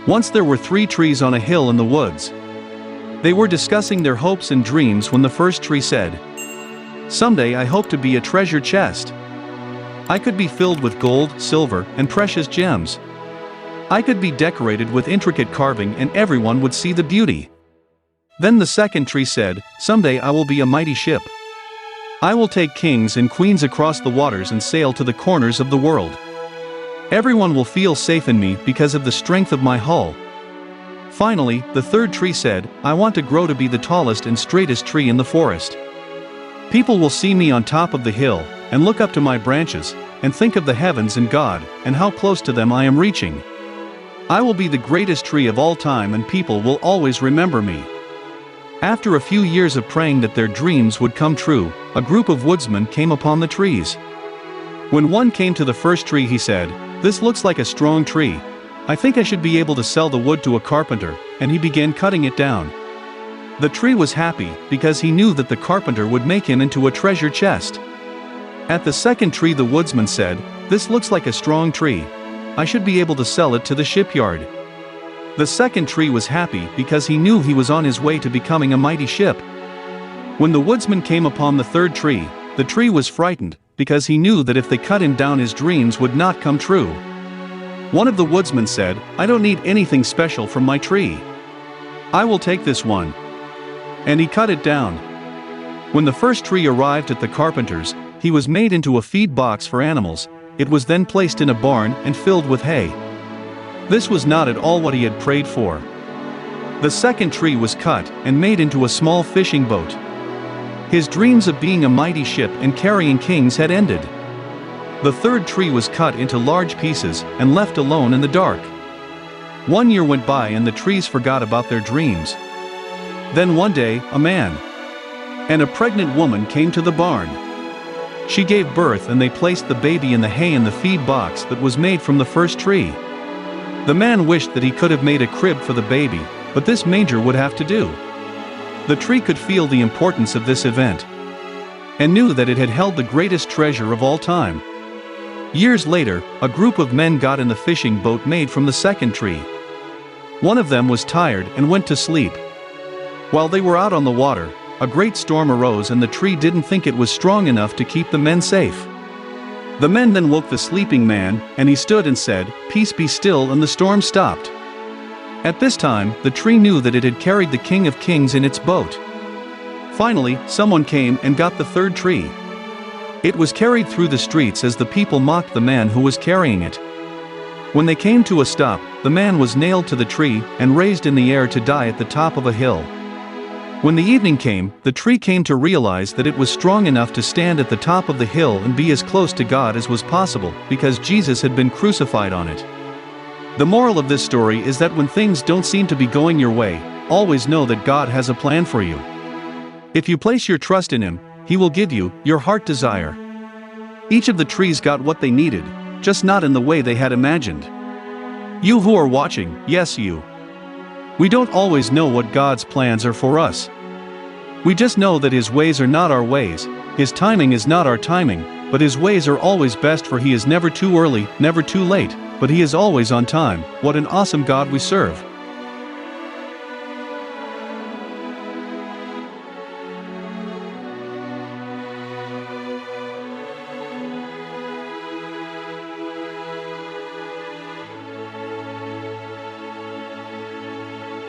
Once there were 3 trees on a hill in the woods. They were discussing their hopes and dreams when the first tree said, "Someday I hope to be a treasure chest. I could be filled with gold, silver, and precious gems. I could be decorated with intricate carving and everyone would see the beauty." Then the second tree said, "Someday I will be a mighty ship. I will take kings and queens across the waters and sail to the corners of the world. Everyone will feel safe in me because of the strength of my hull." Finally, the third tree said, "I want to grow to be the tallest and straightest tree in the forest. People will see me on top of the hill, and look up to my branches, and think of the heavens and God, and how close to them I am reaching. I will be the greatest tree of all time and people will always remember me." After a few years of praying that their dreams would come true, a group of woodsmen came upon the trees. When one came to the first tree, he said, "This looks like a strong tree. I think I should be able to sell the wood to a carpenter," and he began cutting it down. The tree was happy because he knew that the carpenter would make him into a treasure chest. At the second tree, the woodsman said, "This looks like a strong tree. I should be able to sell it to the shipyard." The second tree was happy because he knew he was on his way to becoming a mighty ship. When the woodsman came upon the third tree, the tree was frightened because he knew that if they cut him down, his dreams would not come true. One of the woodsmen said, "I don't need anything special from my tree. I will take this one." And he cut it down. When the first tree arrived at the carpenter's, he was made into a feed box for animals. It was then placed in a barn and filled with hay. This was not at all what he had prayed for. The second tree was cut and made into a small fishing boat. His dreams of being a mighty ship and carrying kings had ended. The third tree was cut into large pieces and left alone in the dark. 1 year went by and the trees forgot about their dreams. Then one day, a man and a pregnant woman came to the barn. She gave birth and they placed the baby in the hay in the feed box that was made from the first tree. The man wished that he could have made a crib for the baby, but this manger would have to do. The tree could feel the importance of this event and knew that it had held the greatest treasure of all time. Years later, a group of men got in the fishing boat made from the second tree. One of them was tired and went to sleep. While they were out on the water, a great storm arose and the tree didn't think it was strong enough to keep the men safe. The men then woke the sleeping man, and he stood and said, "Peace, be still," and the storm stopped. At this time, the tree knew that it had carried the King of Kings in its boat. Finally, someone came and got the third tree. It was carried through the streets as the people mocked the man who was carrying it. When they came to a stop, the man was nailed to the tree and raised in the air to die at the top of a hill. When the evening came, the tree came to realize that it was strong enough to stand at the top of the hill and be as close to God as was possible, because Jesus had been crucified on it. The moral of this story is that when things don't seem to be going your way, always know that God has a plan for you. If you place your trust in Him, He will give you your heart desire. Each of the trees got what they needed, just not in the way they had imagined. You who are watching, yes you. We don't always know what God's plans are for us. We just know that His ways are not our ways, His timing is not our timing, but His ways are always best, for He is never too early, never too late, but He is always on time. What an awesome God we serve!